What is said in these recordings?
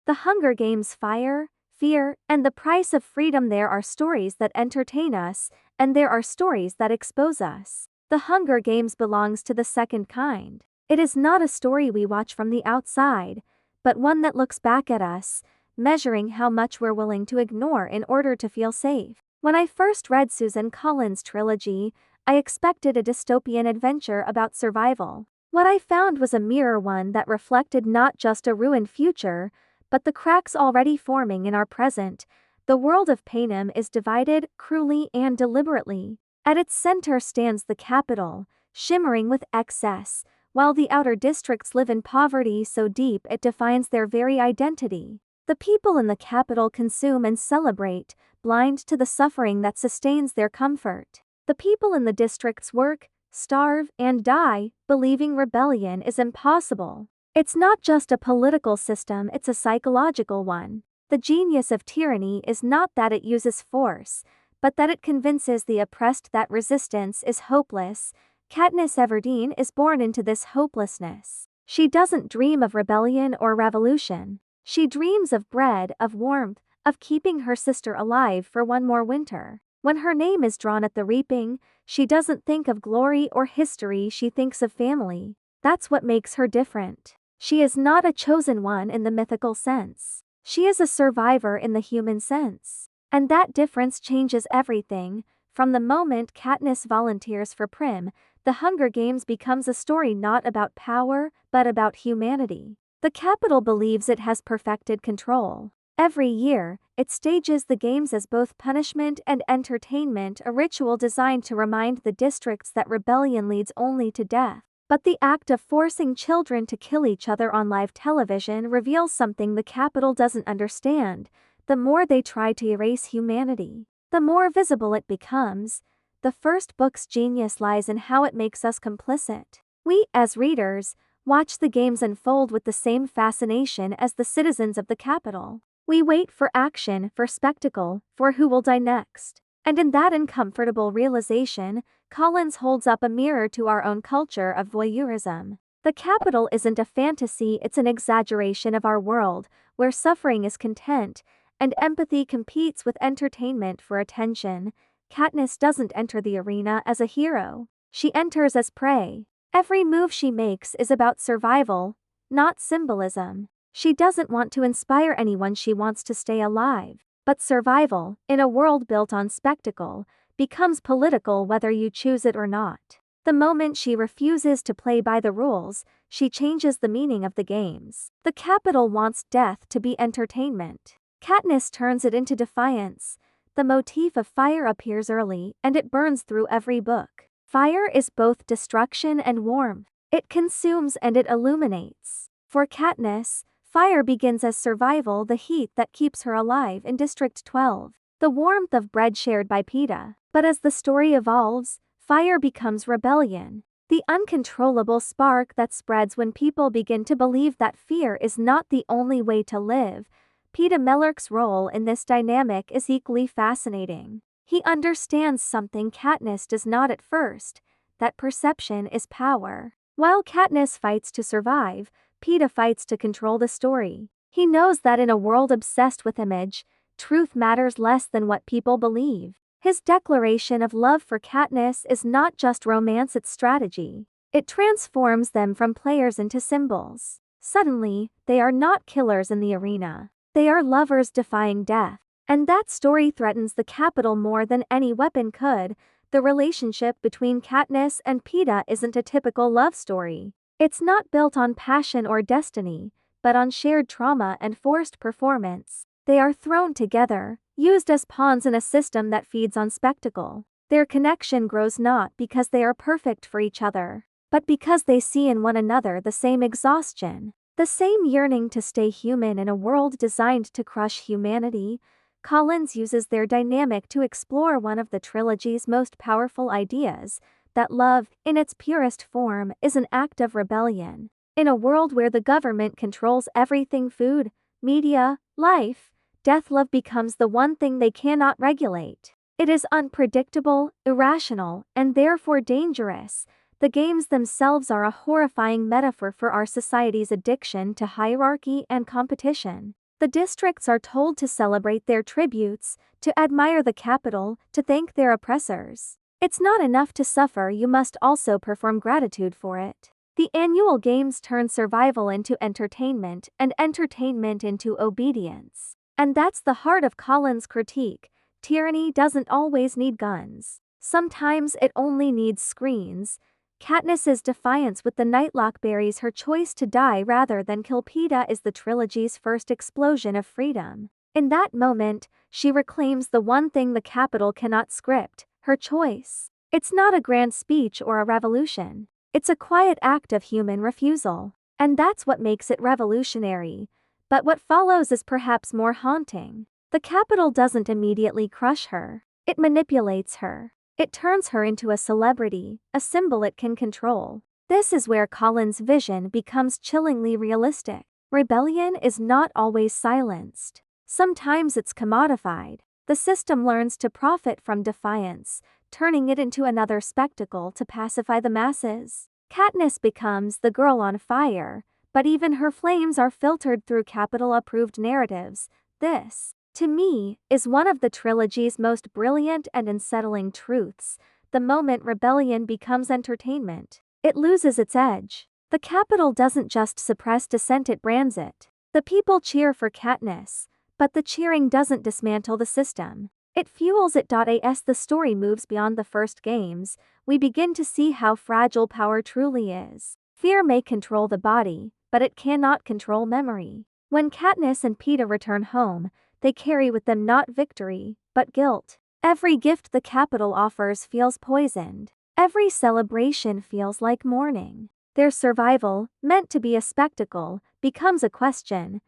The Hunger Games fire, fear, and the price of freedom. There are stories that entertain us, and there are stories that expose us. The Hunger Games belongs to the second kind. It is not a story we watch from the outside, but one that looks back at us, measuring how much we're willing to ignore in order to feel safe. When I first read Suzanne Collins' trilogy, I expected a dystopian adventure about survival. What I found was a mirror one that reflected not just a ruined future, but the cracks already forming in our present. The world of Panem is divided, cruelly and deliberately. At its center stands the capital, shimmering with excess, while the outer districts live in poverty so deep it defines their very identity. The people in the capital consume and celebrate, blind to the suffering that sustains their comfort. The people in the districts work, starve, and die, believing rebellion is impossible. It's not just a political system, it's a psychological one. The genius of tyranny is not that it uses force, but that it convinces the oppressed that resistance is hopeless. Katniss Everdeen is born into this hopelessness. She doesn't dream of rebellion or revolution. She dreams of bread, of warmth, of keeping her sister alive for one more winter. When her name is drawn at the reaping, she doesn't think of glory or history, she thinks of family. That's what makes her different. She is not a chosen one in the mythical sense. She is a survivor in the human sense. And that difference changes everything. From the moment Katniss volunteers for Prim, The Hunger Games becomes a story not about power, but about humanity. The capital believes it has perfected control. Every year, it stages the games as both punishment and entertainment, a ritual designed to remind the districts that rebellion leads only to death. But the act of forcing children to kill each other on live television reveals something the capital doesn't understand. The more they try to erase humanity, the more visible it becomes. The first book's genius lies in how it makes us complicit. We, as readers, watch the games unfold with the same fascination as the citizens of the capital. We wait for action, for spectacle, for who will die next. And in that uncomfortable realization, Collins holds up a mirror to our own culture of voyeurism. The capital isn't a fantasy, it's an exaggeration of our world, where suffering is content, and empathy competes with entertainment for attention. Katniss doesn't enter the arena as a hero. She enters as prey. Every move she makes is about survival, not symbolism. She doesn't want to inspire anyone, she wants to stay alive. But survival, in a world built on spectacle, becomes political whether you choose it or not. The moment she refuses to play by the rules, she changes the meaning of the games. The capital wants death to be entertainment. Katniss turns it into defiance. The motif of fire appears early, and it burns through every book. Fire is both destruction and warmth. It consumes and it illuminates. For Katniss, fire begins as survival, the heat that keeps her alive in District 12, the warmth of bread shared by Peeta. But as the story evolves, fire becomes rebellion, the uncontrollable spark that spreads when people begin to believe that fear is not the only way to live. Peeta Mellark's role in this dynamic is equally fascinating. He understands something Katniss does not at first, that perception is power. While Katniss fights to survive, Peeta fights to control the story. He knows that in a world obsessed with image, truth matters less than what people believe. His declaration of love for Katniss is not just romance, it's strategy. It transforms them from players into symbols. Suddenly, they are not killers in the arena. They are lovers defying death. And that story threatens the capital more than any weapon could. The relationship between Katniss and Peeta isn't a typical love story. It's not built on passion or destiny, but on shared trauma and forced performance. They are thrown together, used as pawns in a system that feeds on spectacle. Their connection grows not because they are perfect for each other, but because they see in one another the same exhaustion, the same yearning to stay human in a world designed to crush humanity. Collins uses their dynamic to explore one of the trilogy's most powerful ideas, that love, in its purest form, is an act of rebellion. In a world where the government controls everything, food, media, life, death, love becomes the one thing they cannot regulate. It is unpredictable, irrational, and therefore dangerous. The games themselves are a horrifying metaphor for our society's addiction to hierarchy and competition. The districts are told to celebrate their tributes, to admire the capital, to thank their oppressors. It's not enough to suffer, you must also perform gratitude for it. The annual games turn survival into entertainment and entertainment into obedience. And that's the heart of Collins' critique. Tyranny doesn't always need guns. Sometimes it only needs screens. Katniss's defiance with the Nightlock berries, her choice to die rather than kill Peeta, is the trilogy's first explosion of freedom. In that moment, she reclaims the one thing the capital cannot script, her choice. It's not a grand speech or a revolution. It's a quiet act of human refusal. And that's what makes it revolutionary. But what follows is perhaps more haunting. The capital doesn't immediately crush her. It manipulates her. It turns her into a celebrity, a symbol it can control. This is where Collins' vision becomes chillingly realistic. Rebellion is not always silenced. Sometimes it's commodified. The system learns to profit from defiance, turning it into another spectacle to pacify the masses. Katniss becomes the girl on fire, but even her flames are filtered through capital-approved narratives. This, to me, is one of the trilogy's most brilliant and unsettling truths. The moment rebellion becomes entertainment, it loses its edge. The capital doesn't just suppress dissent, it brands it. The people cheer for Katniss, but the cheering doesn't dismantle the system. It fuels it. As the story moves beyond the first games, we begin to see how fragile power truly is. Fear may control the body, but it cannot control memory. When Katniss and Peeta return home, they carry with them not victory, but guilt. Every gift the capital offers feels poisoned. Every celebration feels like mourning. Their survival, meant to be a spectacle, becomes a question.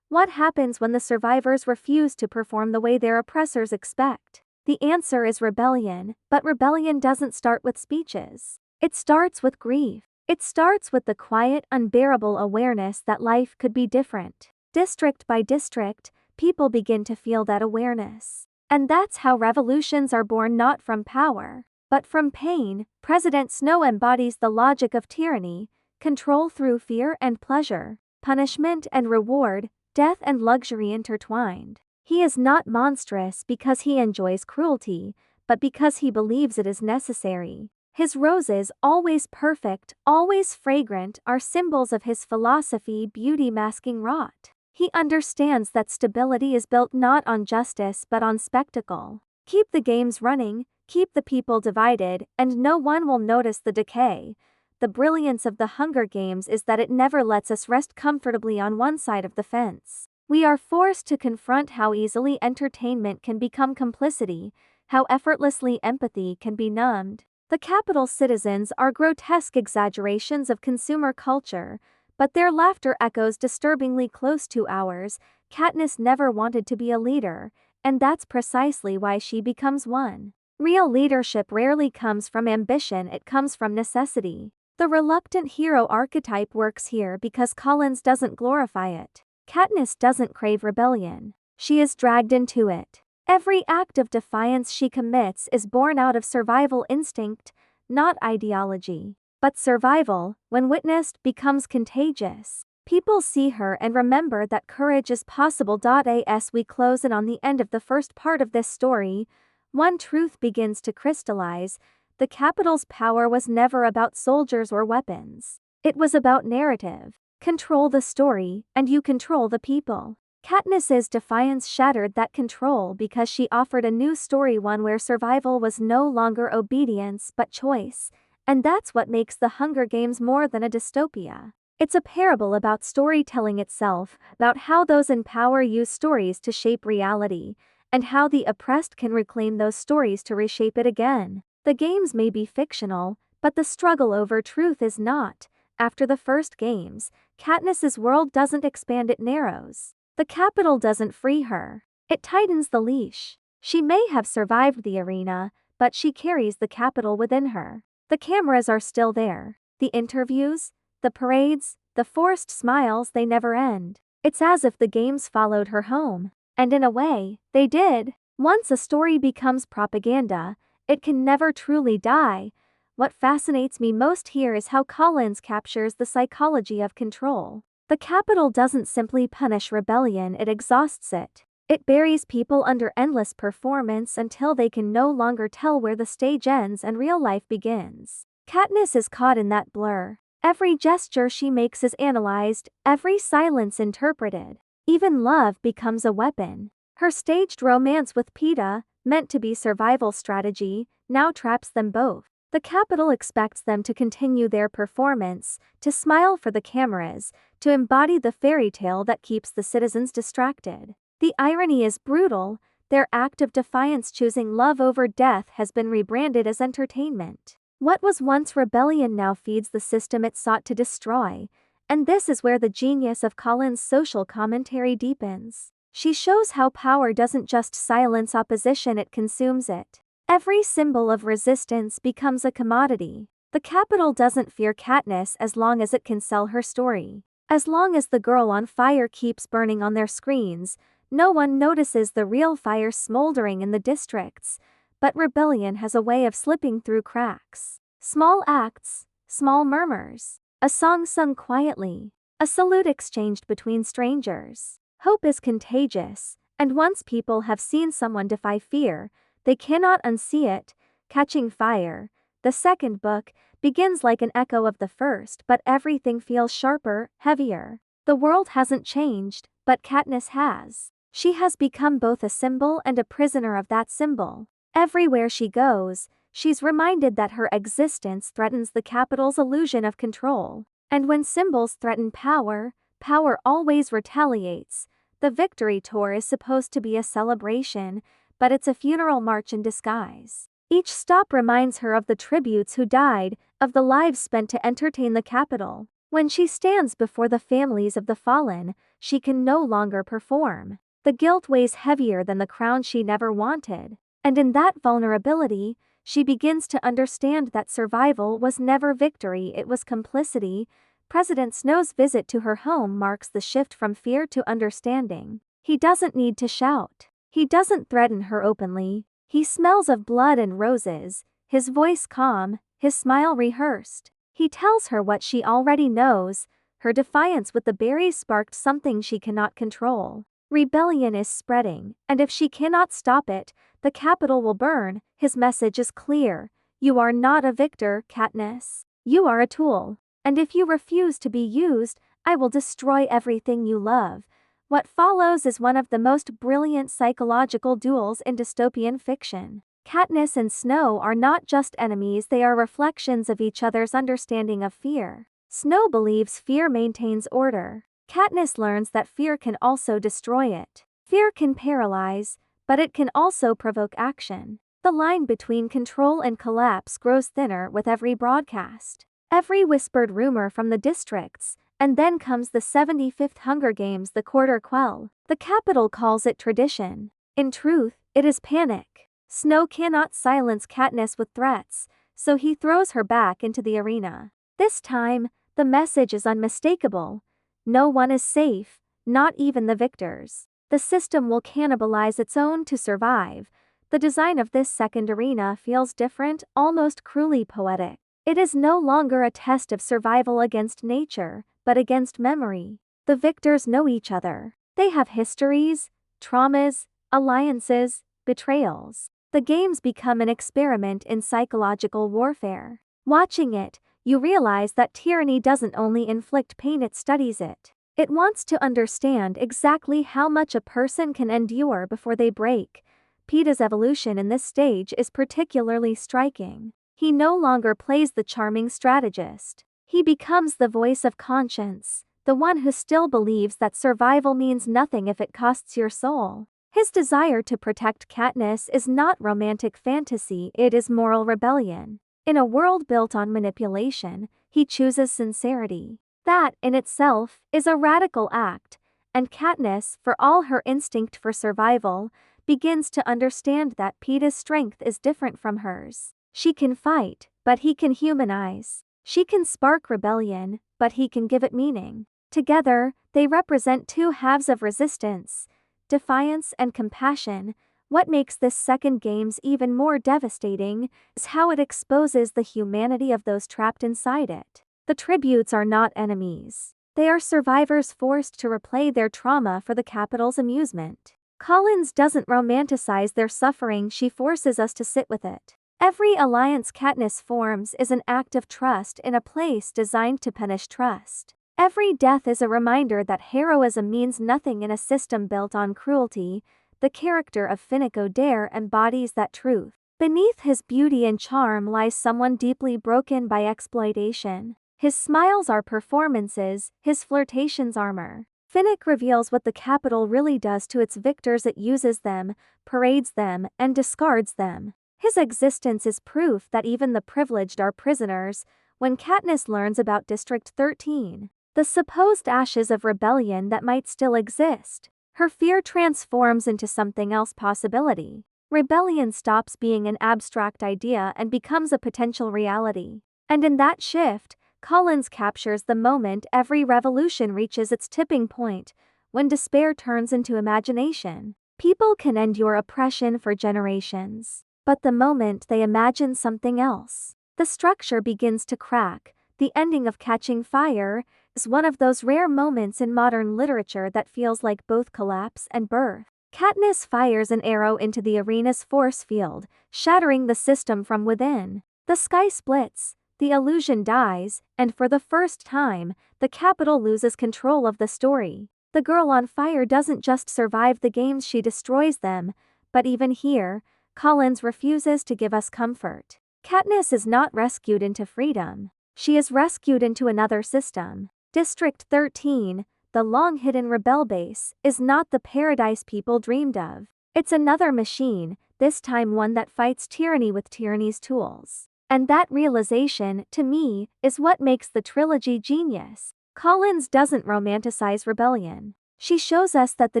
What happens when the survivors refuse to perform the way their oppressors expect? The answer is rebellion, but rebellion doesn't start with speeches. It starts with grief. It starts with the quiet, unbearable awareness that life could be different. District by district, people begin to feel that awareness. And that's how revolutions are born, not from power, but from pain. President Snow embodies the logic of tyranny: control through fear and pleasure, punishment and reward, death and luxury intertwined. He is not monstrous because he enjoys cruelty, but because he believes it is necessary. His roses, always perfect, always fragrant, are symbols of his philosophy, beauty masking rot. He understands that stability is built not on justice but on spectacle. Keep the games running, keep the people divided, and no one will notice the decay. The brilliance of the Hunger Games is that it never lets us rest comfortably on one side of the fence. We are forced to confront how easily entertainment can become complicity, how effortlessly empathy can be numbed. The capital's citizens are grotesque exaggerations of consumer culture, but their laughter echoes disturbingly close to ours. Katniss never wanted to be a leader, and that's precisely why she becomes one. Real leadership rarely comes from ambition, it comes from necessity. The reluctant hero archetype works here because Collins doesn't glorify it. Katniss doesn't crave rebellion. She is dragged into it. Every act of defiance she commits is born out of survival instinct, not ideology. But survival, when witnessed, becomes contagious. People see her and remember that courage is possible. As we close in on the end of the first part of this story, one truth begins to crystallize: the capital's power was never about soldiers or weapons. It was about narrative. Control the story, and you control the people. Katniss's defiance shattered that control because she offered a new story, one where survival was no longer obedience but choice. And that's what makes the Hunger Games more than a dystopia. It's a parable about storytelling itself, about how those in power use stories to shape reality, and how the oppressed can reclaim those stories to reshape it again. The games may be fictional, but the struggle over truth is not. After the first games, Katniss's world doesn't expand, it narrows. The capital doesn't free her. It tightens the leash. She may have survived the arena, but she carries the capital within her. The cameras are still there. The interviews, the parades, the forced smiles, they never end. It's as if the games followed her home. And in a way, they did. Once a story becomes propaganda, it can never truly die. What fascinates me most here is how Collins captures the psychology of control. The Capitol doesn't simply punish rebellion, it exhausts it. It buries people under endless performance until they can no longer tell where the stage ends and real life begins. Katniss is caught in that blur. Every gesture she makes is analyzed, every silence interpreted. Even love becomes a weapon. Her staged romance with Peeta, meant to be survival strategy, now traps them both. The Capitol expects them to continue their performance, to smile for the cameras, to embody the fairy tale that keeps the citizens distracted. The irony is brutal. Their act of defiance, choosing love over death, has been rebranded as entertainment. What was once rebellion now feeds the system it sought to destroy, and this is where the genius of Collins' social commentary deepens. She shows how power doesn't just silence opposition, it consumes it. Every symbol of resistance becomes a commodity. The Capitol doesn't fear Katniss as long as it can sell her story. As long as the girl on fire keeps burning on their screens, no one notices the real fire smoldering in the districts, but rebellion has a way of slipping through cracks. Small acts, small murmurs, a song sung quietly, a salute exchanged between strangers. Hope is contagious, and once people have seen someone defy fear, they cannot unsee it. Catching Fire, the second book, begins like an echo of the first, but everything feels sharper, heavier. The world hasn't changed, but Katniss has. She has become both a symbol and a prisoner of that symbol. Everywhere she goes, she's reminded that her existence threatens the Capitol's illusion of control. And when symbols threaten power, power always retaliates. The victory tour is supposed to be a celebration, but it's a funeral march in disguise. Each stop reminds her of the tributes who died, of the lives spent to entertain the Capitol. When she stands before the families of the fallen, she can no longer perform. The guilt weighs heavier than the crown she never wanted. And in that vulnerability, she begins to understand that survival was never victory, it was complicity. President Snow's visit to her home marks the shift from fear to understanding. He doesn't need to shout. He doesn't threaten her openly. He smells of blood and roses, his voice calm, his smile rehearsed. He tells her what she already knows. Her defiance with the berries sparked something she cannot control. Rebellion is spreading, and if she cannot stop it, the Capitol will burn. His message is clear. You are not a victor, Katniss. You are a tool. And if you refuse to be used, I will destroy everything you love. What follows is one of the most brilliant psychological duels in dystopian fiction. Katniss and Snow are not just enemies, they are reflections of each other's understanding of fear. Snow believes fear maintains order. Katniss learns that fear can also destroy it. Fear can paralyze, but it can also provoke action. The line between control and collapse grows thinner with every broadcast. Every whispered rumor from the districts, and then comes the 75th Hunger Games, the quarter quell. The Capitol calls it tradition. In truth, it is panic. Snow cannot silence Katniss with threats, so he throws her back into the arena. This time, the message is unmistakable. No one is safe, not even the victors. The system will cannibalize its own to survive. The design of this second arena feels different, almost cruelly poetic. It is no longer a test of survival against nature, but against memory. The victors know each other. They have histories, traumas, alliances, betrayals. The games become an experiment in psychological warfare. Watching it, you realize that tyranny doesn't only inflict pain, it studies it. It wants to understand exactly how much a person can endure before they break. Peeta's evolution in this stage is particularly striking. He no longer plays the charming strategist. He becomes the voice of conscience, the one who still believes that survival means nothing if it costs your soul. His desire to protect Katniss is not romantic fantasy, it is moral rebellion. In a world built on manipulation, he chooses sincerity. That, in itself, is a radical act, and Katniss, for all her instinct for survival, begins to understand that Peeta's strength is different from hers. She can fight, but he can humanize. She can spark rebellion, but he can give it meaning. Together, they represent two halves of resistance, defiance and compassion. What makes this second games even more devastating is how it exposes the humanity of those trapped inside it. The tributes are not enemies. They are survivors forced to replay their trauma for the Capitol's amusement. Collins doesn't romanticize their suffering, she forces us to sit with it. Every alliance Katniss forms is an act of trust in a place designed to punish trust. Every death is a reminder that heroism means nothing in a system built on cruelty. The character of Finnick Odair embodies that truth. Beneath his beauty and charm lies someone deeply broken by exploitation. His smiles are performances, his flirtations armor. Finnick reveals what the Capitol really does to its victors: it uses them, parades them, and discards them. His existence is proof that even the privileged are prisoners. When Katniss learns about District 13, the supposed ashes of rebellion that might still exist, her fear transforms into something else: possibility. Rebellion stops being an abstract idea and becomes a potential reality. And in that shift, Collins captures the moment every revolution reaches its tipping point, when despair turns into imagination. People can endure oppression for generations, but the moment they imagine something else, the structure begins to crack. The ending of Catching Fire is one of those rare moments in modern literature that feels like both collapse and birth. Katniss fires an arrow into the arena's force field, shattering the system from within. The sky splits, the illusion dies, and for the first time, the Capitol loses control of the story. The girl on fire doesn't just survive the games, she destroys them. But even here, Collins refuses to give us comfort. Katniss is not rescued into freedom. She is rescued into another system. District 13, the long-hidden rebel base, is not the paradise people dreamed of. It's another machine, this time one that fights tyranny with tyranny's tools. And that realization, to me, is what makes the trilogy genius. Collins doesn't romanticize rebellion. She shows us that the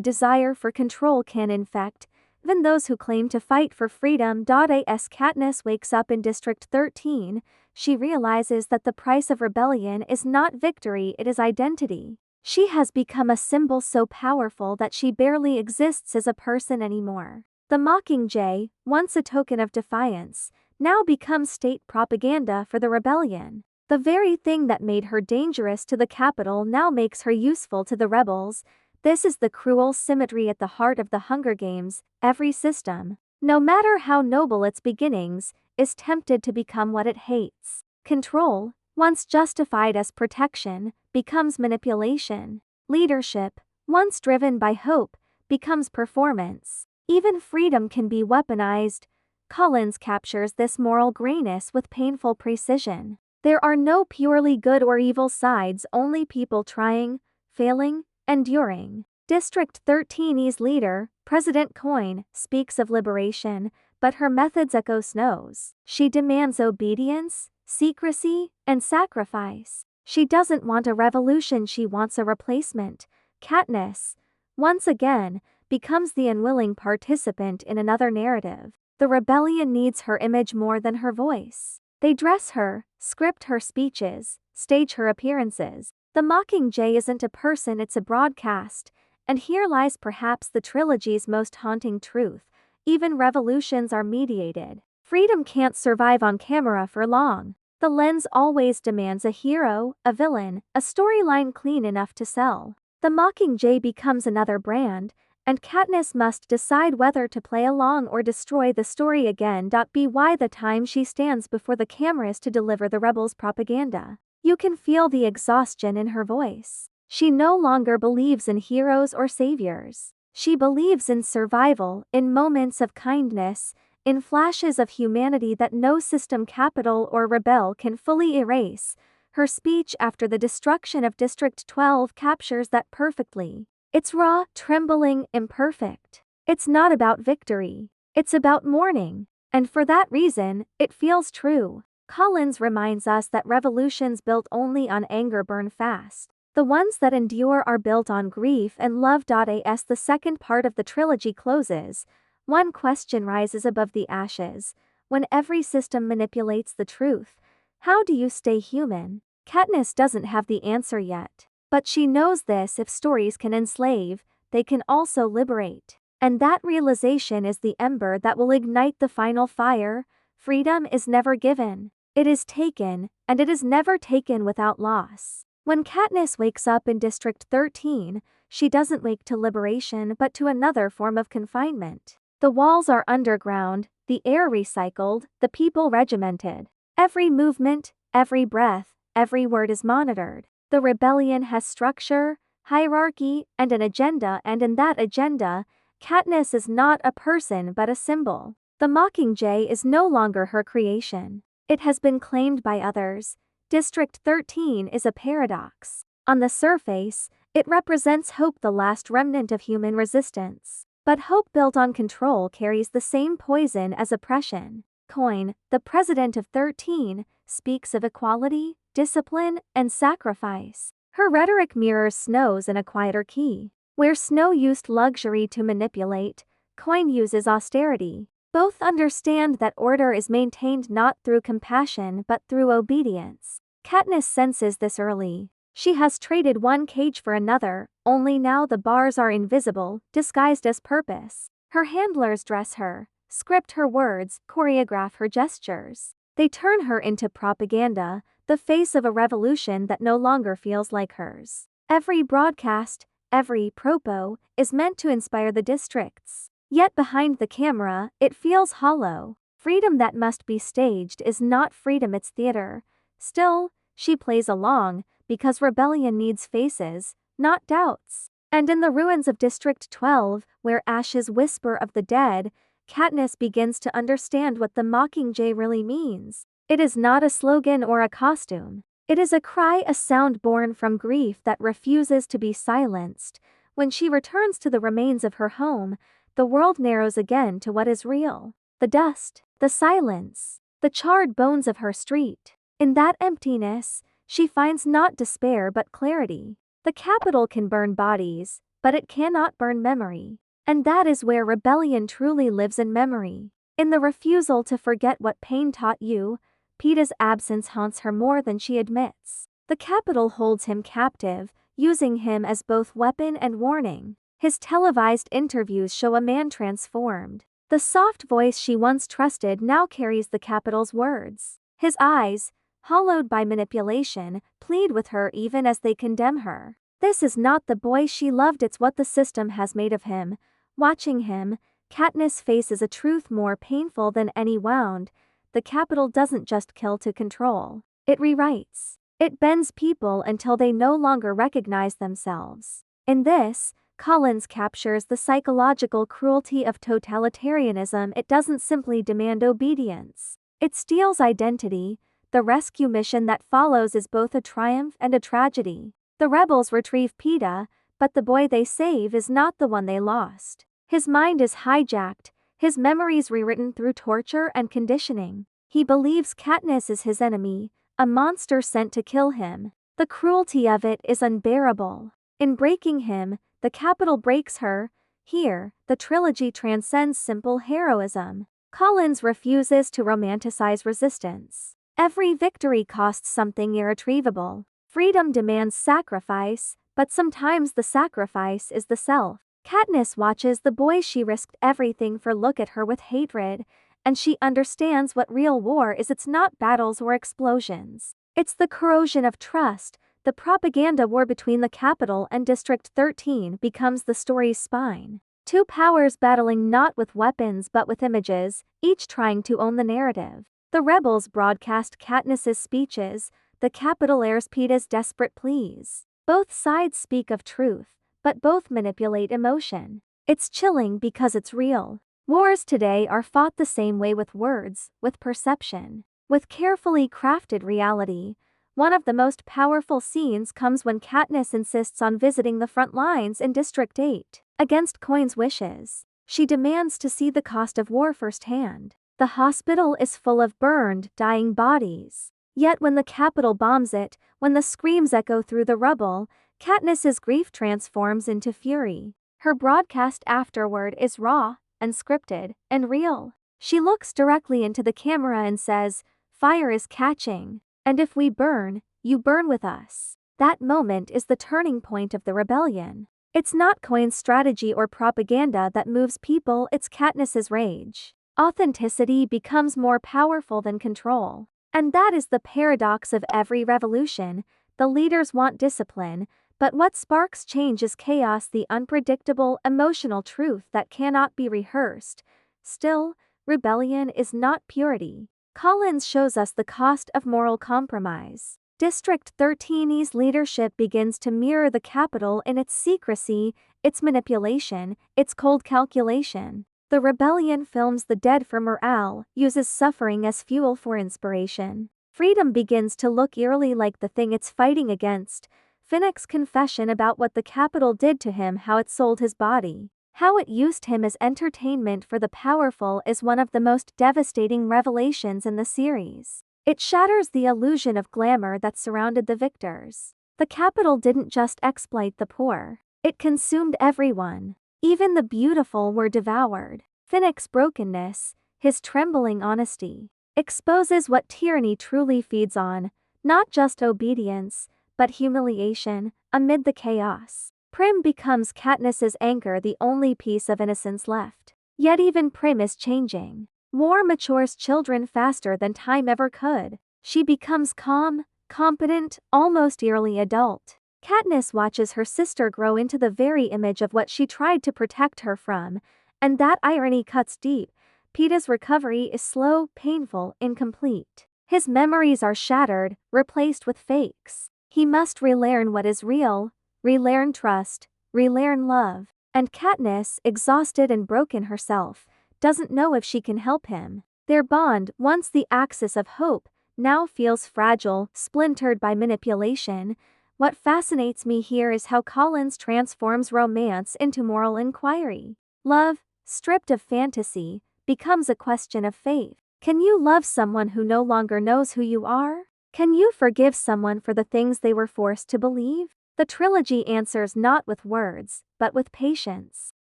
desire for control can infect even those who claim to fight for freedom. As Katniss wakes up in District 13, she realizes that the price of rebellion is not victory, it is identity. She has become a symbol so powerful that she barely exists as a person anymore. The Mockingjay, once a token of defiance, now becomes state propaganda for the rebellion. The very thing that made her dangerous to the Capitol now makes her useful to the rebels. This is the cruel symmetry at the heart of the Hunger Games. Every system, no matter how noble its beginnings, is tempted to become what it hates. Control, once justified as protection, becomes manipulation. Leadership, once driven by hope, becomes performance. Even freedom can be weaponized. Collins captures this moral grayness with painful precision. There are no purely good or evil sides, only people trying, failing, enduring. District 13's leader, President Coin, speaks of liberation, but her methods echo Snow's. She demands obedience, secrecy, and sacrifice. She doesn't want a revolution, she wants a replacement. Katniss, once again, becomes the unwilling participant in another narrative. The rebellion needs her image more than her voice. They dress her, script her speeches, stage her appearances. The Mockingjay isn't a person, it's a broadcast. And here lies perhaps the trilogy's most haunting truth. Even revolutions are mediated. Freedom can't survive on camera for long. The lens always demands a hero, a villain, a storyline clean enough to sell. The Mockingjay becomes another brand, and Katniss must decide whether to play along or destroy the story again. By the time she stands before the cameras to deliver the rebels' propaganda, you can feel the exhaustion in her voice. She no longer believes in heroes or saviors. She believes in survival, in moments of kindness, in flashes of humanity that no system, capital, or rebel can fully erase. Her speech after the destruction of District 12 captures that perfectly. It's raw, trembling, imperfect. It's not about victory. It's about mourning. And for that reason, it feels true. Collins reminds us that revolutions built only on anger burn fast. The ones that endure are built on grief and love. As the second part of the trilogy closes, one question rises above the ashes. When every system manipulates the truth, how do you stay human? Katniss doesn't have the answer yet. But she knows this: if stories can enslave, they can also liberate. And that realization is the ember that will ignite the final fire. Freedom is never given. It is taken, and it is never taken without loss. When Katniss wakes up in District 13, she doesn't wake to liberation but to another form of confinement. The walls are underground, the air recycled, the people regimented. Every movement, every breath, every word is monitored. The rebellion has structure, hierarchy, and an agenda, and in that agenda, Katniss is not a person but a symbol. The Mockingjay is no longer her creation. It has been claimed by others. District 13 is a paradox. On the surface, it represents hope, the last remnant of human resistance. But hope built on control carries the same poison as oppression. Coin, the president of 13, speaks of equality, discipline, and sacrifice. Her rhetoric mirrors Snow's in a quieter key. Where Snow used luxury to manipulate, Coin uses austerity. Both understand that order is maintained not through compassion but through obedience. Katniss senses this early. She has traded one cage for another, only now the bars are invisible, disguised as purpose. Her handlers dress her, script her words, choreograph her gestures. They turn her into propaganda, the face of a revolution that no longer feels like hers. Every broadcast, every propo, is meant to inspire the districts. Yet behind the camera, it feels hollow. Freedom that must be staged is not freedom, it's theater. Still, she plays along, because rebellion needs faces, not doubts. And in the ruins of District 12, where ashes whisper of the dead, Katniss begins to understand what the Mockingjay really means. It is not a slogan or a costume. It is a cry, a sound born from grief that refuses to be silenced. When she returns to the remains of her home, the world narrows again to what is real. The dust, the silence, the charred bones of her street. In that emptiness, she finds not despair but clarity. The capital can burn bodies, but it cannot burn memory. And that is where rebellion truly lives, in memory. In the refusal to forget what pain taught you, Peeta's absence haunts her more than she admits. The capital holds him captive, using him as both weapon and warning. His televised interviews show a man transformed. The soft voice she once trusted now carries the capital's words. His eyes, hollowed by manipulation, plead with her even as they condemn her. This is not the boy she loved, it's what the system has made of him. Watching him, Katniss faces a truth more painful than any wound. The capital doesn't just kill to control. It rewrites. It bends people until they no longer recognize themselves. In this, Collins captures the psychological cruelty of totalitarianism. It doesn't simply demand obedience. It steals identity. The rescue mission that follows is both a triumph and a tragedy. The rebels retrieve Peeta, but the boy they save is not the one they lost. His mind is hijacked, his memories rewritten through torture and conditioning. He believes Katniss is his enemy, a monster sent to kill him. The cruelty of it is unbearable. In breaking him, the capital breaks her. Here, the trilogy transcends simple heroism. Collins refuses to romanticize resistance. Every victory costs something irretrievable. Freedom demands sacrifice, but sometimes the sacrifice is the self. Katniss watches the boy she risked everything for look at her with hatred, and she understands what real war is. It's not battles or explosions. It's the corrosion of trust. The propaganda war between the capital and District 13 becomes the story's spine. Two powers battling not with weapons but with images, each trying to own the narrative. The rebels broadcast Katniss's speeches, the capital airs Peeta's desperate pleas. Both sides speak of truth, but both manipulate emotion. It's chilling because it's real. Wars today are fought the same way, with words, with perception, with carefully crafted reality. One of the most powerful scenes comes when Katniss insists on visiting the front lines in District 8. Against Coin's wishes, she demands to see the cost of war firsthand. The hospital is full of burned, dying bodies. Yet when the capital bombs it, when the screams echo through the rubble, Katniss's grief transforms into fury. Her broadcast afterward is raw, unscripted, and real. She looks directly into the camera and says, "Fire is catching. And if we burn, you burn with us." That moment is the turning point of the rebellion. It's not Coin's strategy or propaganda that moves people, it's Katniss's rage. Authenticity becomes more powerful than control. And that is the paradox of every revolution. the leaders want discipline, but what sparks change is chaos, the unpredictable, emotional truth that cannot be rehearsed. Still, rebellion is not purity. Collins shows us the cost of moral compromise. District 13's leadership begins to mirror the Capitol in its secrecy, its manipulation, its cold calculation. The rebellion films the dead for morale, uses suffering as fuel for inspiration. Freedom begins to look eerily like the thing it's fighting against. Finnick's confession about what the Capitol did to him, how it sold his body, how it used him as entertainment for the powerful, is one of the most devastating revelations in the series. It shatters the illusion of glamour that surrounded the victors. The Capitol didn't just exploit the poor. It consumed everyone. Even the beautiful were devoured. Finnick's brokenness, his trembling honesty, exposes what tyranny truly feeds on, not just obedience, but humiliation. Amid the chaos, Prim becomes Katniss's anchor, the only piece of innocence left. Yet even Prim is changing. War matures children faster than time ever could. She becomes calm, competent, almost eerily adult. Katniss watches her sister grow into the very image of what she tried to protect her from, and that irony cuts deep. Peeta's recovery is slow, painful, incomplete. His memories are shattered, replaced with fakes. He must relearn what is real, relearn trust, relearn love. And Katniss, exhausted and broken herself, doesn't know if she can help him. Their bond, once the axis of hope, now feels fragile, splintered by manipulation. What fascinates me here is how Collins transforms romance into moral inquiry. Love, stripped of fantasy, becomes a question of faith. Can you love someone who no longer knows who you are? Can you forgive someone for the things they were forced to believe? The trilogy answers not with words, but with patience.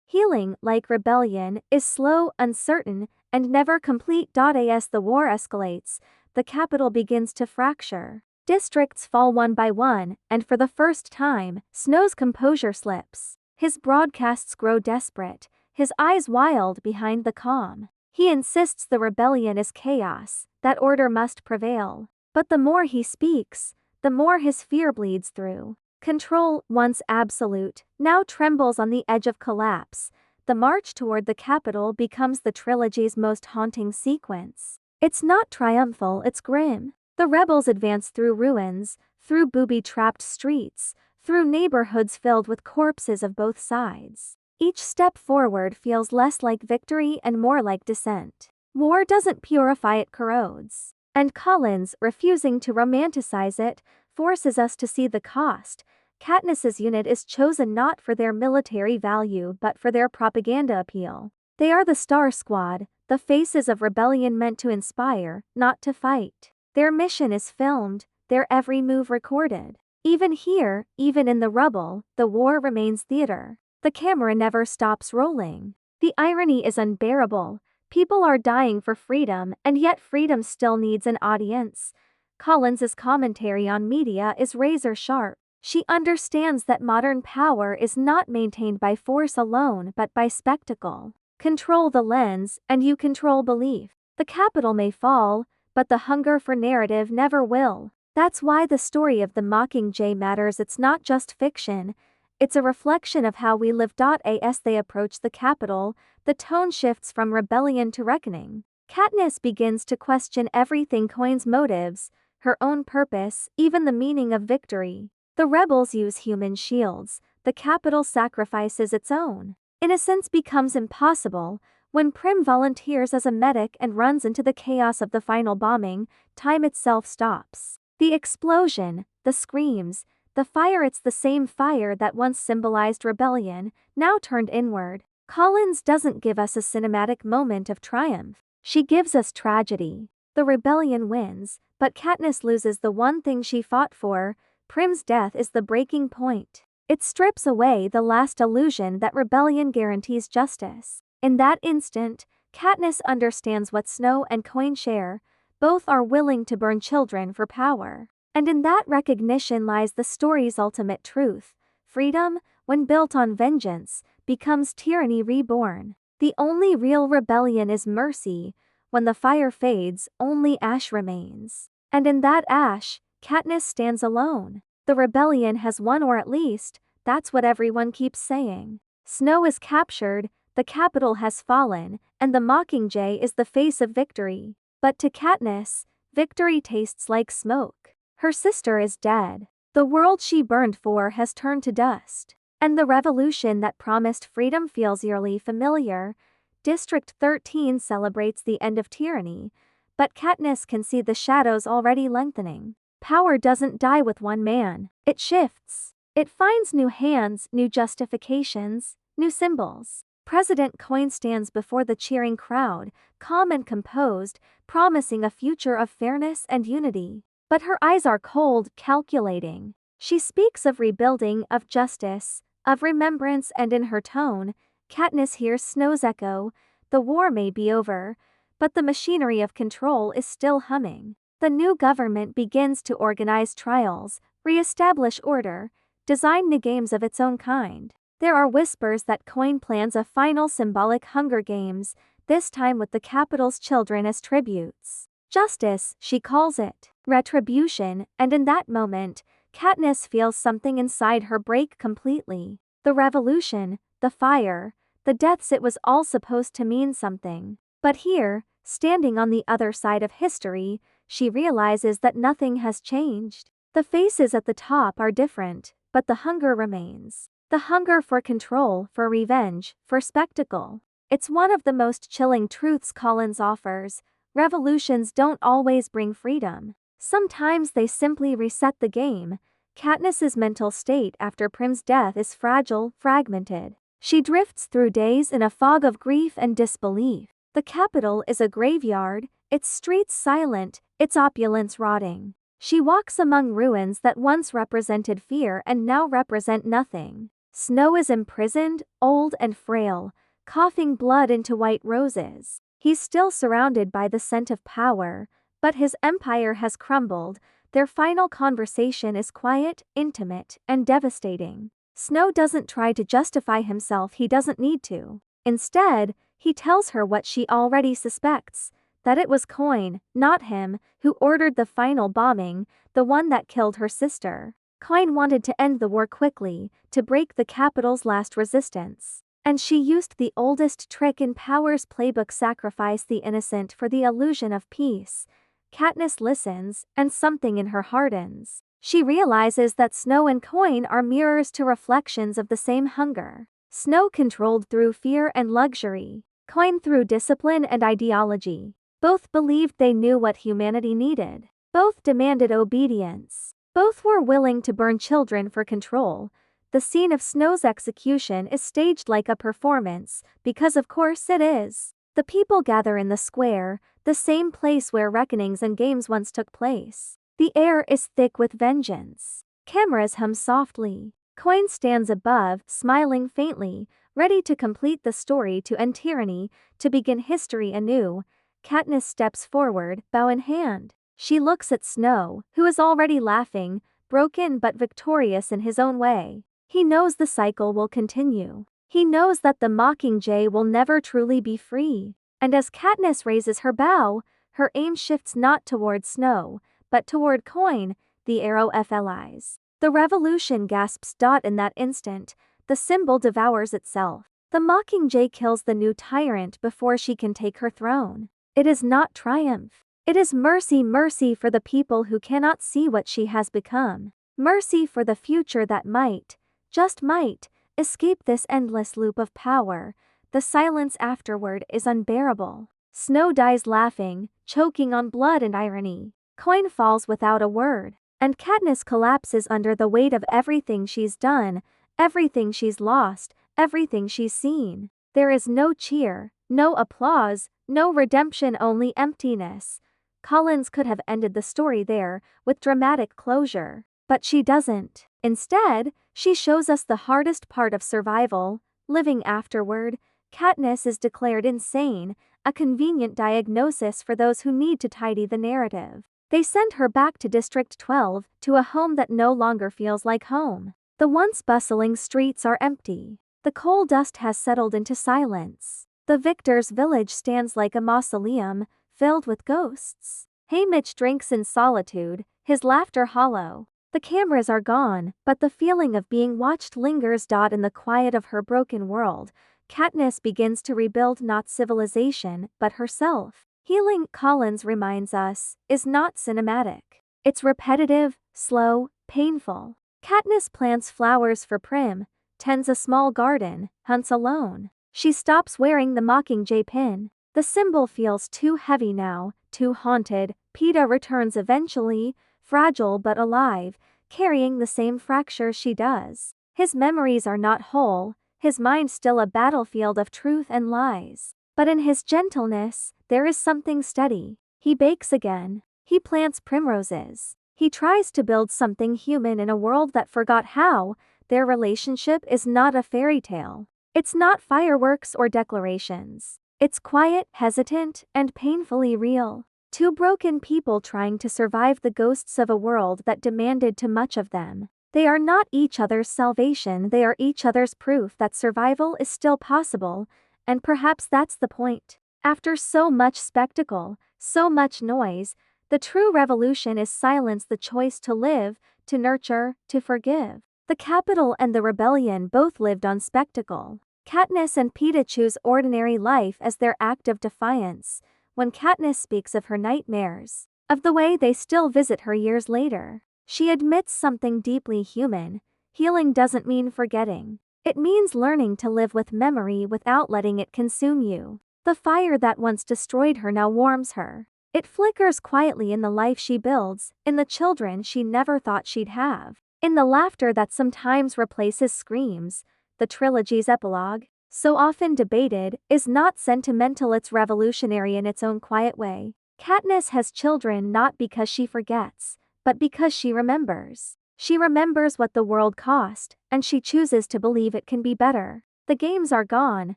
Healing, like rebellion, is slow, uncertain, and never complete. As the war escalates, the Capitol begins to fracture. Districts fall one by one, and for the first time, Snow's composure slips. His broadcasts grow desperate, his eyes wild behind the calm. He insists the rebellion is chaos, that order must prevail. But the more he speaks, the more his fear bleeds through. Control, once absolute, now trembles on the edge of collapse. The march toward the Capitol becomes the trilogy's most haunting sequence. It's not triumphal, it's grim. The rebels advance through ruins, through booby-trapped streets, through neighborhoods filled with corpses of both sides. Each step forward feels less like victory and more like descent. War doesn't purify, it corrodes. And Collins, refusing to romanticize it, forces us to see the cost. Katniss's unit is chosen not for their military value but for their propaganda appeal. They are the Star Squad, the faces of rebellion meant to inspire, not to fight. Their mission is filmed, their every move recorded. Even here, even in the rubble, the war remains theater. The camera never stops rolling. The irony is unbearable. People are dying for freedom, and yet freedom still needs an audience. Collins's commentary on media is razor sharp. She understands that modern power is not maintained by force alone but by spectacle. Control the lens, and you control belief. The Capitol may fall, but the hunger for narrative never will. That's why the story of the Mockingjay matters. It's not just fiction, it's a reflection of how we live. As they approach the Capitol, the tone shifts from rebellion to reckoning. Katniss begins to question everything: Coin's motives, her own purpose, even the meaning of victory. The rebels use human shields, the Capitol sacrifices its own. Innocence becomes impossible. When Prim volunteers as a medic and runs into the chaos of the final bombing, time itself stops. The explosion, the screams, the fire, it's the same fire that once symbolized rebellion, now turned inward. Collins doesn't give us a cinematic moment of triumph. She gives us tragedy. The rebellion wins, but Katniss loses the one thing she fought for. Prim's death is the breaking point. It strips away the last illusion that rebellion guarantees justice. In that instant, Katniss understands what Snow and Coin share: both are willing to burn children for power. And in that recognition lies the story's ultimate truth. Freedom, when built on vengeance, becomes tyranny reborn. The only real rebellion is mercy. When the fire fades, only ash remains. And in that ash, Katniss stands alone. The rebellion has won, or at least, that's what everyone keeps saying. Snow is captured, the capital has fallen, and the Mockingjay is the face of victory. But to Katniss, victory tastes like smoke. Her sister is dead. The world she burned for has turned to dust. And the revolution that promised freedom feels eerily familiar. District 13 celebrates the end of tyranny, but Katniss can see the shadows already lengthening. Power doesn't die with one man. It shifts. It finds new hands, new justifications, new symbols. President Coin stands before the cheering crowd, calm and composed, promising a future of fairness and unity. But her eyes are cold, calculating. She speaks of rebuilding, of justice, of remembrance, and in her tone, Katniss hears Snow's echo. The war may be over, but the machinery of control is still humming. The new government begins to organize trials, re-establish order, design new games of its own kind. There are whispers that Coin plans a final symbolic Hunger Games, this time with the capital's children as tributes. Justice, she calls it. Retribution, and in that moment, Katniss feels something inside her break completely. The revolution, the fire, the deaths, it was all supposed to mean something. But here, standing on the other side of history, she realizes that nothing has changed. The faces at the top are different, but the hunger remains. The hunger for control, for revenge, for spectacle. It's one of the most chilling truths Collins offers. Revolutions don't always bring freedom. Sometimes they simply reset the game. Katniss's mental state after Prim's death is fragile, fragmented. She drifts through days in a fog of grief and disbelief. The capital is a graveyard, its streets silent, its opulence rotting. She walks among ruins that once represented fear and now represent nothing. Snow is imprisoned, old and frail, coughing blood into white roses. He's still surrounded by the scent of power, but his empire has crumbled. Their final conversation is quiet, intimate, and devastating. Snow doesn't try to justify himself, he doesn't need to. Instead, he tells her what she already suspects, that it was Coin, not him, who ordered the final bombing, the one that killed her sister. Coin wanted to end the war quickly, to break the capital's last resistance. And she used the oldest trick in power's playbook: sacrifice the innocent for the illusion of peace. Katniss listens, and something in her hardens. She realizes that Snow and Coin are mirrors to reflections of the same hunger. Snow controlled through fear and luxury. Coin through discipline and ideology. Both believed they knew what humanity needed. Both demanded obedience. Both were willing to burn children for control. The scene of Snow's execution is staged like a performance, because of course it is. The people gather in the square, the same place where reckonings and games once took place. The air is thick with vengeance. Cameras hum softly. Coin stands above, smiling faintly, ready to complete the story, to end tyranny, to begin history anew. Katniss steps forward, bow in hand. She looks at Snow, who is already laughing, broken but victorious in his own way. He knows the cycle will continue. He knows that the Mockingjay will never truly be free. And as Katniss raises her bow, her aim shifts not toward Snow, but toward Coin, the arrow flies. The revolution gasps. In that instant, the symbol devours itself. The Mockingjay kills the new tyrant before she can take her throne. It is not triumph. It is mercy, mercy for the people who cannot see what she has become. Mercy for the future that might, just might, escape this endless loop of power. The silence afterward is unbearable. Snow dies laughing, choking on blood and irony. Coin falls without a word, and Katniss collapses under the weight of everything she's done, everything she's lost, everything she's seen. There is no cheer, no applause, no redemption, only emptiness. Collins could have ended the story there, with dramatic closure. But she doesn't. Instead, she shows us the hardest part of survival, living afterward. Katniss is declared insane, a convenient diagnosis for those who need to tidy the narrative. They send her back to District 12, to a home that no longer feels like home. The once bustling streets are empty. The coal dust has settled into silence. The victor's village stands like a mausoleum, filled with ghosts. Haymitch drinks in solitude, his laughter hollow. The cameras are gone, but the feeling of being watched lingers. In the quiet of her broken world, Katniss begins to rebuild not civilization, but herself. Healing, Collins reminds us, is not cinematic. It's repetitive, slow, painful. Katniss plants flowers for Prim, tends a small garden, hunts alone. She stops wearing the Mockingjay pin. The symbol feels too heavy now, too haunted. Peeta returns eventually, fragile but alive, carrying the same fracture she does. His memories are not whole, his mind still a battlefield of truth and lies. But in his gentleness, there is something steady. He bakes again. He plants primroses. He tries to build something human in a world that forgot how. Their relationship is not a fairy tale. It's not fireworks or declarations. It's quiet, hesitant, and painfully real. Two broken people trying to survive the ghosts of a world that demanded too much of them. They are not each other's salvation, they are each other's proof that survival is still possible, and perhaps that's the point. After so much spectacle, so much noise, the true revolution is silence, the choice to live, to nurture, to forgive. The Capitol and the rebellion both lived on spectacle. Katniss and Peeta choose ordinary life as their act of defiance. When Katniss speaks of her nightmares, of the way they still visit her years later, she admits something deeply human. Healing doesn't mean forgetting. It means learning to live with memory without letting it consume you. The fire that once destroyed her now warms her. It flickers quietly in the life she builds, in the children she never thought she'd have, in the laughter that sometimes replaces screams. The trilogy's epilogue, so often debated, is not sentimental, it's revolutionary in its own quiet way. Katniss has children not because she forgets, but because she remembers. She remembers what the world cost, and she chooses to believe it can be better. The games are gone,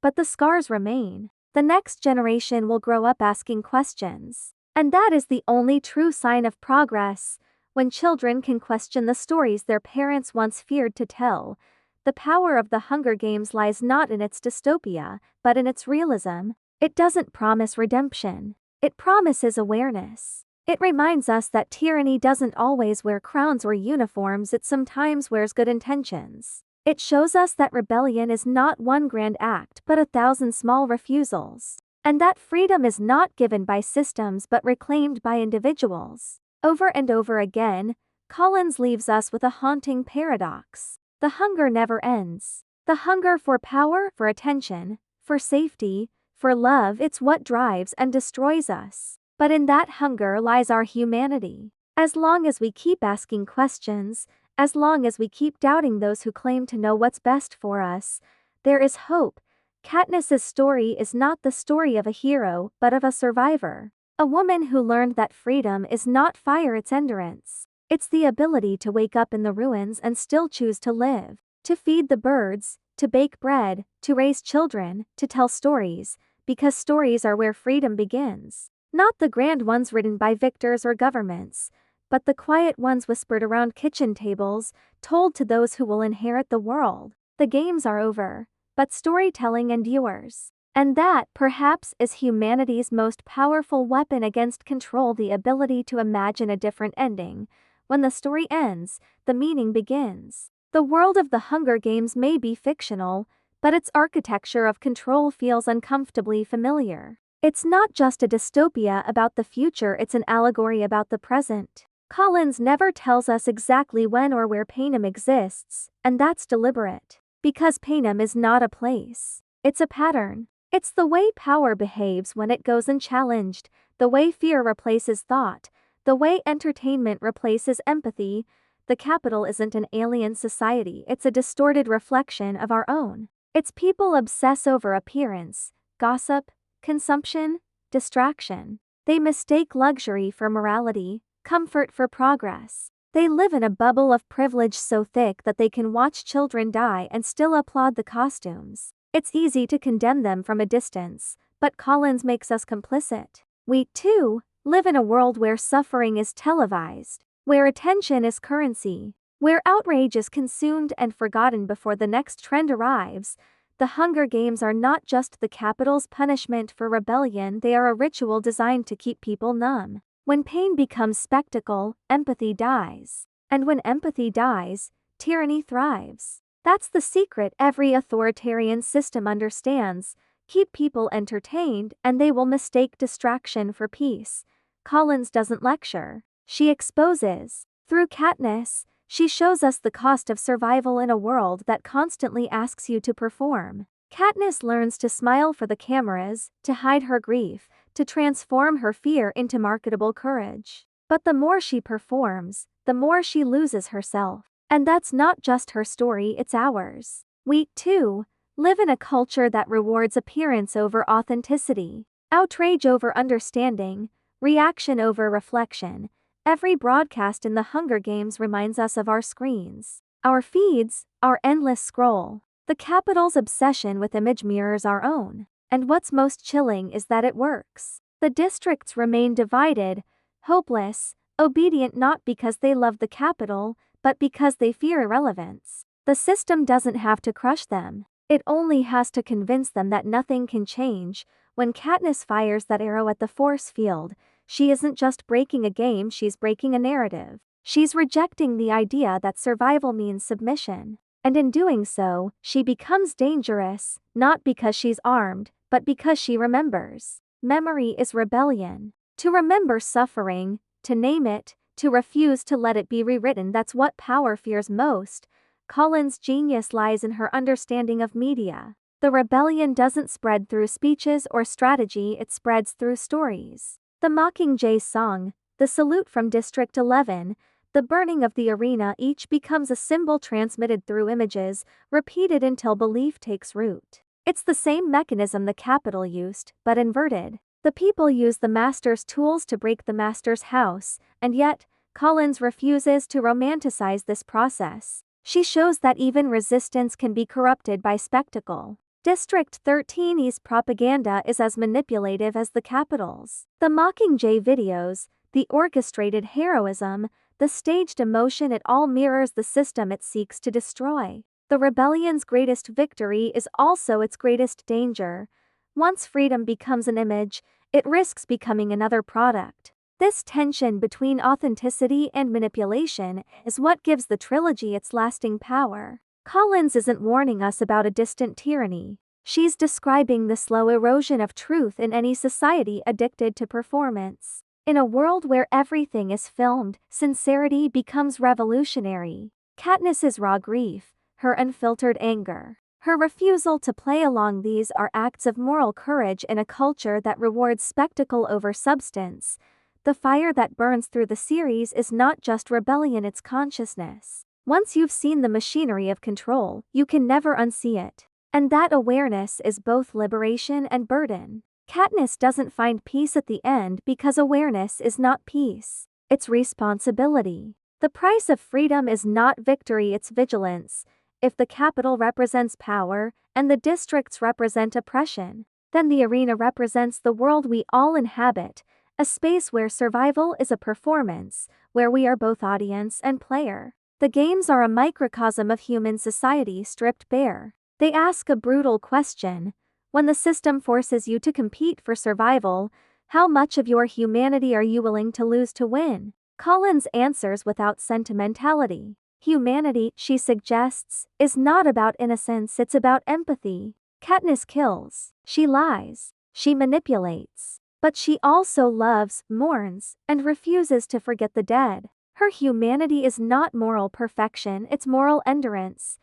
but the scars remain. The next generation will grow up asking questions. And that is the only true sign of progress, when children can question the stories their parents once feared to tell. The power of the Hunger Games lies not in its dystopia, but in its realism. It doesn't promise redemption. It promises awareness. It reminds us that tyranny doesn't always wear crowns or uniforms, it sometimes wears good intentions. It shows us that rebellion is not one grand act but 1,000 small refusals. And that freedom is not given by systems but reclaimed by individuals. Over and over again, Collins leaves us with a haunting paradox. The hunger never ends. The hunger for power, for attention, for safety, for love, it's what drives and destroys us. But in that hunger lies our humanity. As long as we keep asking questions, as long as we keep doubting those who claim to know what's best for us, there is hope. Katniss's story is not the story of a hero, but of a survivor. A woman who learned that freedom is not fire, it's endurance. It's the ability to wake up in the ruins and still choose to live, to feed the birds, to bake bread, to raise children, to tell stories, because stories are where freedom begins. Not the grand ones written by victors or governments, but the quiet ones whispered around kitchen tables, told to those who will inherit the world. The games are over, but storytelling endures. And that, perhaps, is humanity's most powerful weapon against control, the ability to imagine a different ending. When the story ends, the meaning begins. The world of the Hunger Games may be fictional, but its architecture of control feels uncomfortably familiar. It's not just a dystopia about the future, it's an allegory about the present. Collins never tells us exactly when or where Panem exists, and that's deliberate. Because Panem is not a place. It's a pattern. It's the way power behaves when it goes unchallenged, the way fear replaces thought, the way entertainment replaces empathy. The Capitol isn't an alien society, it's a distorted reflection of our own. Its people obsess over appearance, gossip, consumption, distraction. They mistake luxury for morality, comfort for progress. They live in a bubble of privilege so thick that they can watch children die and still applaud the costumes. It's easy to condemn them from a distance, but Collins makes us complicit. We, too, live in a world where suffering is televised, where attention is currency, where outrage is consumed and forgotten before the next trend arrives. The Hunger Games are not just the Capitol's punishment for rebellion, they are a ritual designed to keep people numb. When pain becomes spectacle, empathy dies. And when empathy dies, tyranny thrives. That's the secret every authoritarian system understands. Keep people entertained and they will mistake distraction for peace. Collins doesn't lecture. She exposes. Through Katniss, she shows us the cost of survival in a world that constantly asks you to perform. Katniss learns to smile for the cameras, to hide her grief, to transform her fear into marketable courage. But the more she performs, the more she loses herself. And that's not just her story, it's ours. We, too, live in a culture that rewards appearance over authenticity, outrage over understanding, reaction over reflection. Every broadcast in the Hunger Games reminds us of our screens, our feeds, our endless scroll. The Capitol's obsession with image mirrors our own. And what's most chilling is that it works. The districts remain divided, hopeless, obedient not because they love the Capitol, but because they fear irrelevance. The system doesn't have to crush them. It only has to convince them that nothing can change. When Katniss fires that arrow at the force field, she isn't just breaking a game, she's breaking a narrative. She's rejecting the idea that survival means submission. And in doing so, she becomes dangerous, not because she's armed, but because she remembers. Memory is rebellion. To remember suffering, to name it, to refuse to let it be rewritten, that's what power fears most. Collins' genius lies in her understanding of media. The rebellion doesn't spread through speeches or strategy, it spreads through stories. The Mockingjay song, the salute from District 11, the burning of the arena, each becomes a symbol transmitted through images, repeated until belief takes root. It's the same mechanism the Capitol used, but inverted. The people use the Master's tools to break the Master's house, and yet, Collins refuses to romanticize this process. She shows that even resistance can be corrupted by spectacle. District 13's propaganda is as manipulative as the Capitol's. The Mockingjay videos, the orchestrated heroism, the staged emotion, it all mirrors the system it seeks to destroy. The rebellion's greatest victory is also its greatest danger. Once freedom becomes an image, it risks becoming another product. This tension between authenticity and manipulation is what gives the trilogy its lasting power. Collins isn't warning us about a distant tyranny. She's describing the slow erosion of truth in any society addicted to performance. In a world where everything is filmed, sincerity becomes revolutionary. Katniss's raw grief, her unfiltered anger, her refusal to play along, these are acts of moral courage in a culture that rewards spectacle over substance. The fire that burns through the series is not just rebellion, it's consciousness. Once you've seen the machinery of control, you can never unsee it. And that awareness is both liberation and burden. Katniss doesn't find peace at the end because awareness is not peace. It's responsibility. The price of freedom is not victory, it's vigilance. If the Capitol represents power, and the districts represent oppression, then the arena represents the world we all inhabit, a space where survival is a performance, where we are both audience and player. The games are a microcosm of human society stripped bare. They ask a brutal question. When the system forces you to compete for survival, how much of your humanity are you willing to lose to win? Collins answers without sentimentality. Humanity, she suggests, is not about innocence, it's about empathy. Katniss kills. She lies. She manipulates. But she also loves, mourns, and refuses to forget the dead. Her humanity is not moral perfection, it's moral endurance.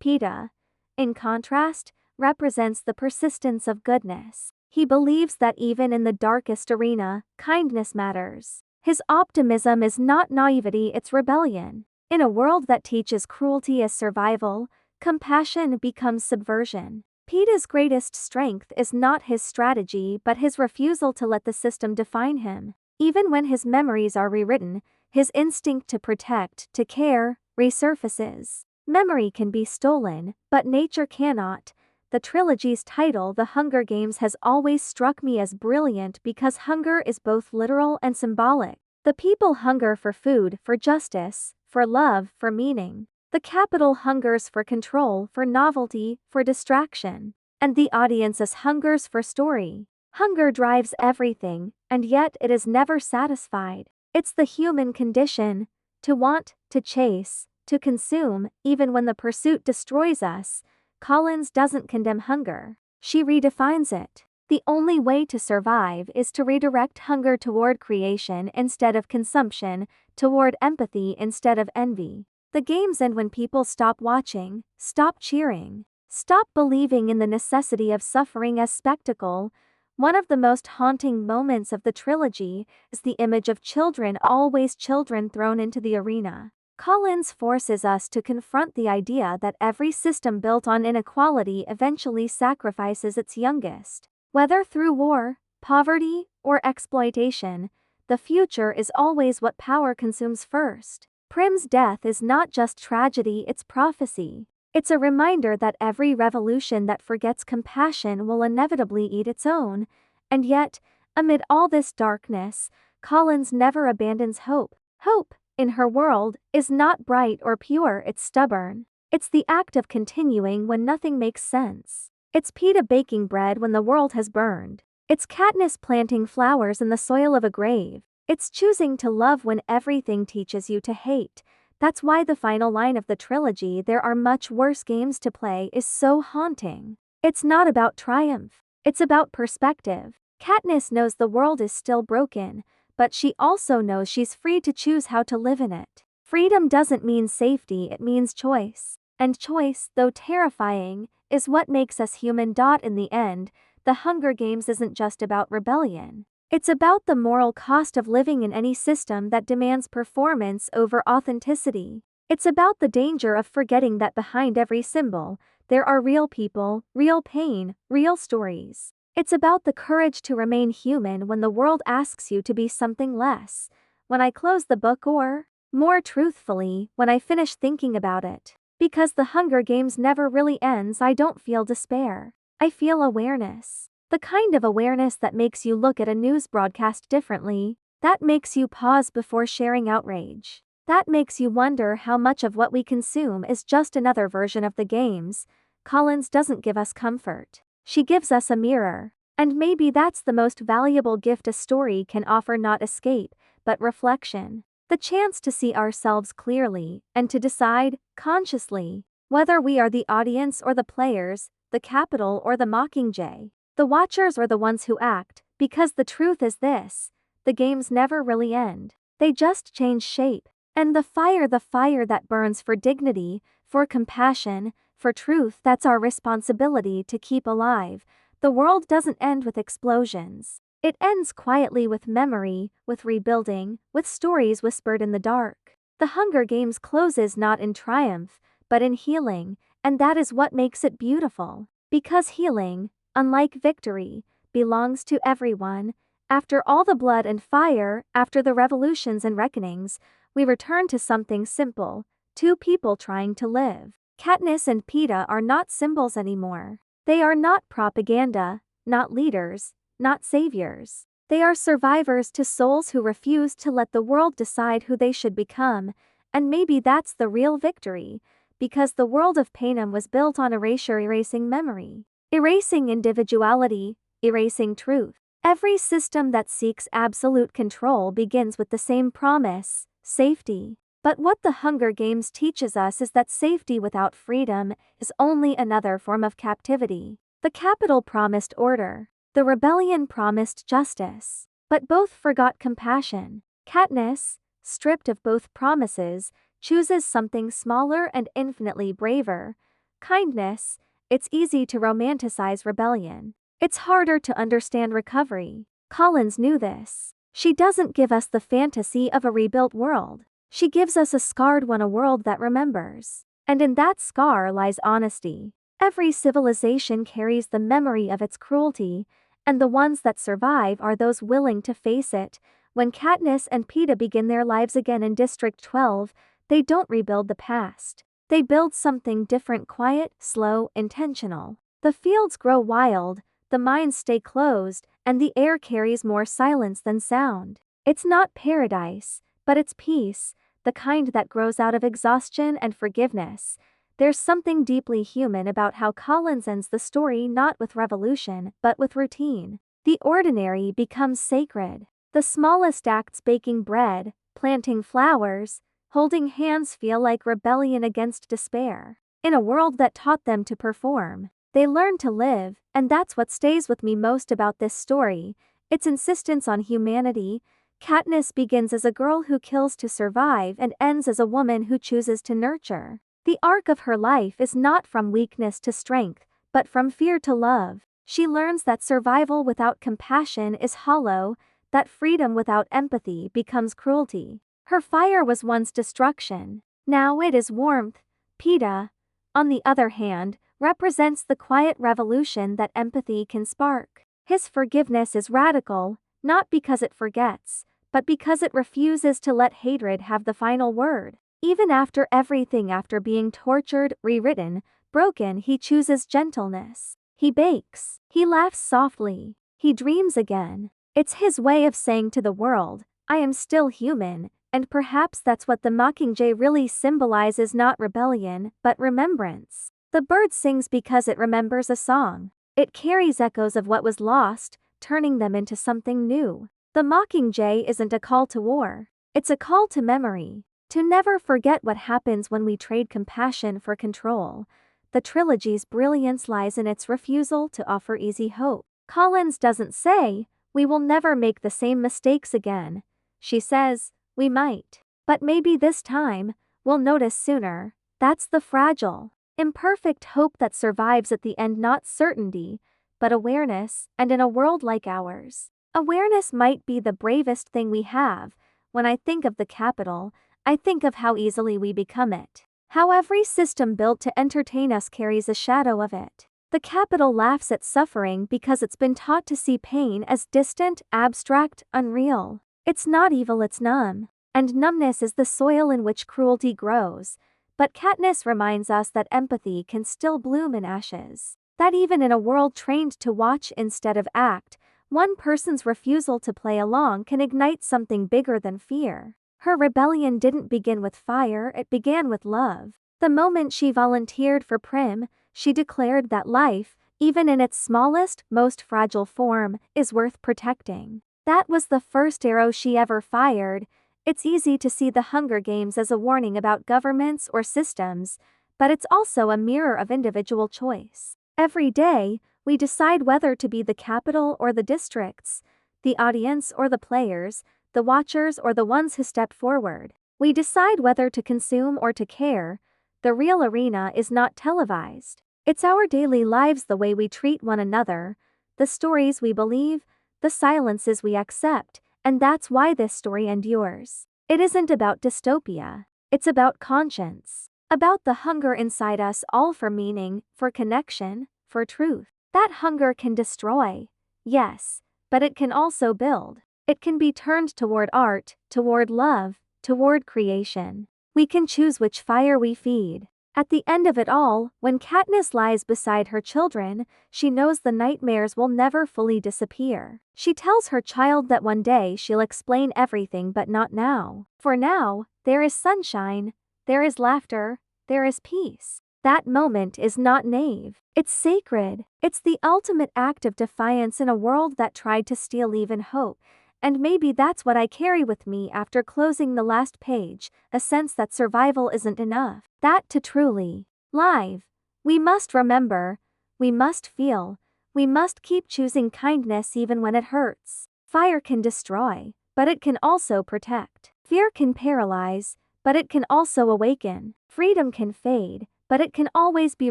Peeta, in contrast, represents the persistence of goodness. He believes that even in the darkest arena, kindness matters. His optimism is not naivety, it's rebellion. In a world that teaches cruelty as survival, compassion becomes subversion. Peeta's greatest strength is not his strategy but his refusal to let the system define him. Even when his memories are rewritten, his instinct to protect, to care, resurfaces. Memory can be stolen, but nature cannot. The trilogy's title, The Hunger Games, has always struck me as brilliant because hunger is both literal and symbolic. The people hunger for food, for justice, for love, for meaning. The Capitol hungers for control, for novelty, for distraction. And the audience's hungers for story. Hunger drives everything, and yet it is never satisfied. It's the human condition. to want, to chase, to consume, even when the pursuit destroys us. Collins doesn't condemn hunger. She redefines it. The only way to survive is to redirect hunger toward creation instead of consumption, toward empathy instead of envy. The games end when people stop watching, stop cheering, stop believing in the necessity of suffering as spectacle. One of the most haunting moments of the trilogy is the image of children, always children, thrown into the arena. Collins forces us to confront the idea that every system built on inequality eventually sacrifices its youngest. Whether through war, poverty, or exploitation, the future is always what power consumes first. Prim's death is not just tragedy, it's prophecy. It's a reminder that every revolution that forgets compassion will inevitably eat its own. And yet, amid all this darkness, Collins never abandons hope. Hope, in her world, is not bright or pure, it's stubborn. It's the act of continuing when nothing makes sense. It's Peeta baking bread when the world has burned. It's Katniss planting flowers in the soil of a grave. It's choosing to love when everything teaches you to hate. That's why the final line of the trilogy, "There are much worse games to play," is so haunting. It's not about triumph. It's about perspective. Katniss knows the world is still broken, but she also knows she's free to choose how to live in it. Freedom doesn't mean safety, it means choice. And choice, though terrifying, is what makes us human. In the end, The Hunger Games isn't just about rebellion. It's about the moral cost of living in any system that demands performance over authenticity. It's about the danger of forgetting that behind every symbol, there are real people, real pain, real stories. It's about the courage to remain human when the world asks you to be something less. When I close the book, or, more truthfully, when I finish thinking about it, because The Hunger Games never really ends, I don't feel despair. I feel awareness. The kind of awareness that makes you look at a news broadcast differently, that makes you pause before sharing outrage, that makes you wonder how much of what we consume is just another version of the games. Collins doesn't give us comfort. She gives us a mirror. And maybe that's the most valuable gift a story can offer, not escape, but reflection. The chance to see ourselves clearly, and to decide, consciously, whether we are the audience or the players, the capital or the mockingjay, the watchers or the ones who act, because the truth is this: the games never really end. They just change shape. And the fire that burns for dignity, for compassion, for truth, that's our responsibility to keep alive. The world doesn't end with explosions. It ends quietly, with memory, with rebuilding, with stories whispered in the dark. The Hunger Games closes not in triumph, but in healing, and that is what makes it beautiful. Because healing, unlike victory, belongs to everyone. After all the blood and fire, after the revolutions and reckonings, we return to something simple: two people trying to live. Katniss and Peeta are not symbols anymore. They are not propaganda, not leaders, not saviors. They are survivors to souls who refuse to let the world decide who they should become. And maybe that's the real victory, because the world of Panem was built on erasure, erasing memory, erasing individuality, erasing truth. Every system that seeks absolute control begins with the same promise: safety. But what the Hunger Games teaches us is that safety without freedom is only another form of captivity. The capital promised order. The rebellion promised justice. But both forgot compassion. Katniss, stripped of both promises, chooses something smaller and infinitely braver: kindness. It's easy to romanticize rebellion. It's harder to understand recovery. Collins knew this. She doesn't give us the fantasy of a rebuilt world. She gives us a scarred one, a world that remembers. And in that scar lies honesty. Every civilization carries the memory of its cruelty, and the ones that survive are those willing to face it. When Katniss and Peeta begin their lives again in District 12, they don't rebuild the past. They build something different: quiet, slow, intentional. The fields grow wild, the mines stay closed, and the air carries more silence than sound. It's not paradise, but it's peace, the kind that grows out of exhaustion and forgiveness. There's something deeply human about how Collins ends the story, not with revolution, but with routine. The ordinary becomes sacred. The smallest acts: baking bread, planting flowers, Holding hands feel like rebellion against despair. In a world that taught them to perform, they learned to live, and that's what stays with me most about this story, its insistence on humanity. Katniss begins as a girl who kills to survive and ends as a woman who chooses to nurture. The arc of her life is not from weakness to strength, but from fear to love. She learns that survival without compassion is hollow, that freedom without empathy becomes cruelty. Her fire was once destruction. Now it is warmth. Peeta, on the other hand, represents the quiet revolution that empathy can spark. His forgiveness is radical, not because it forgets, but because it refuses to let hatred have the final word. Even after everything, after being tortured, rewritten, broken, he chooses gentleness. He bakes. He laughs softly. He dreams again. It's his way of saying to the world, I am still human, and perhaps that's what the Mockingjay really symbolizes, not rebellion, but remembrance. The bird sings because it remembers a song. It carries echoes of what was lost, turning them into something new. The Mockingjay isn't a call to war. It's a call to memory. To never forget what happens when we trade compassion for control. The trilogy's brilliance lies in its refusal to offer easy hope. Collins doesn't say, we will never make the same mistakes again. She says, we might. But maybe this time, we'll notice sooner. That's the fragile, imperfect hope that survives at the end, not certainty, but awareness, and in a world like ours, awareness might be the bravest thing we have. When I think of the Capitol, I think of how easily we become it. How every system built to entertain us carries a shadow of it. The Capitol laughs at suffering because it's been taught to see pain as distant, abstract, unreal. It's not evil, it's numb. And numbness is the soil in which cruelty grows. But Katniss reminds us that empathy can still bloom in ashes. That even in a world trained to watch instead of act, one person's refusal to play along can ignite something bigger than fear. Her rebellion didn't begin with fire, it began with love. The moment she volunteered for Prim, she declared that life, even in its smallest, most fragile form, is worth protecting. That was the first arrow she ever fired. It's easy to see the Hunger Games as a warning about governments or systems, but it's also a mirror of individual choice. Every day, we decide whether to be the Capitol or the districts, the audience or the players, the watchers or the ones who step forward. We decide whether to consume or to care. The real arena is not televised. It's our daily lives, the way we treat one another, the stories we believe, the silences we accept, and that's why this story endures. It isn't about dystopia. It's about conscience. About the hunger inside us all for meaning, for connection, for truth. That hunger can destroy, yes, but it can also build. It can be turned toward art, toward love, toward creation. We can choose which fire we feed. At the end of it all, when Katniss lies beside her children, she knows the nightmares will never fully disappear. She tells her child that one day she'll explain everything, but not now. For now, there is sunshine, there is laughter, there is peace. That moment is not naive. It's sacred. It's the ultimate act of defiance in a world that tried to steal even hope. And maybe that's what I carry with me after closing the last page, a sense that survival isn't enough. That to truly live, we must remember, we must feel, we must keep choosing kindness even when it hurts. Fire can destroy, but it can also protect. Fear can paralyze, but it can also awaken. Freedom can fade, but it can always be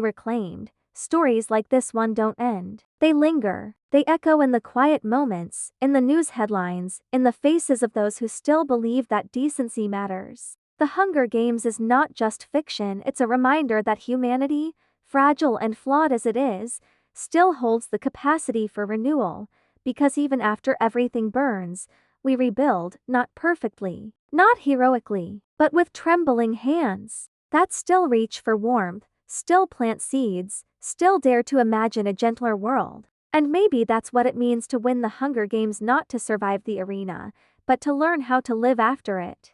reclaimed. Stories like this one don't end. They linger. They echo in the quiet moments, in the news headlines, in the faces of those who still believe that decency matters. The Hunger Games is not just fiction, it's a reminder that humanity, fragile and flawed as it is, still holds the capacity for renewal, because even after everything burns, we rebuild, not perfectly, not heroically, but with trembling hands. That still reach for warmth, still plant seeds, still dare to imagine a gentler world. And maybe that's what it means to win the Hunger Games, not to survive the arena, but to learn how to live after it.